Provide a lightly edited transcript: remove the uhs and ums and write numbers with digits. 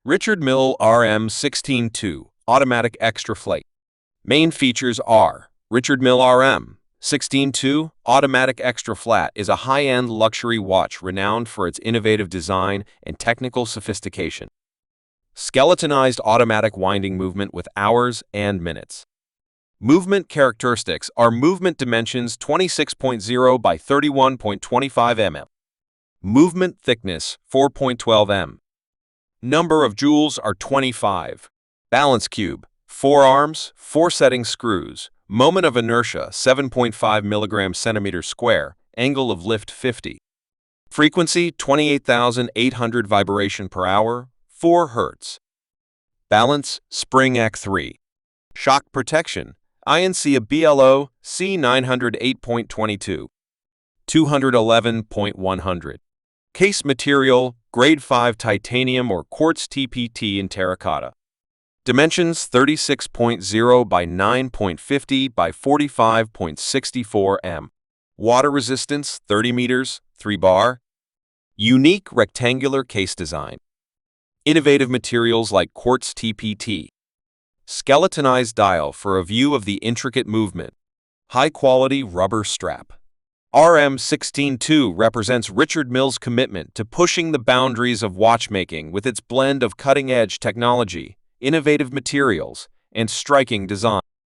Richard Mille RM162 Automatic Extraflat. Main features are Richard Mille RM162 Automatic Extraflat is a high-end luxury watch renowned for its innovative design and technical sophistication. Skeletonized automatic winding movement with hours and minutes. Movement characteristics are movement dimensions 26.0 by 31.25 mm. Movement thickness 4.12 m. Number of jewels are 25. Balance cube, 4 arms, 4 setting screws. Moment of inertia 7.5 milligrams centimeter square. Angle of lift 50. Frequency 28,800 vibration per hour, 4 Hz. Balance spring X3. Shock protection INC a BLO C908.22. 211.100. Case material grade 5 titanium or quartz TPT in terracotta. Dimensions 36.0 by 9.50 by 45.64 m. Water resistance 30 meters, 3 bar. Unique rectangular case design. Innovative materials like quartz TPT. Skeletonized dial for a view of the intricate movement. High-quality rubber strap. RM162 represents Richard Mille's commitment to pushing the boundaries of watchmaking with its blend of cutting-edge technology, innovative materials, and striking design.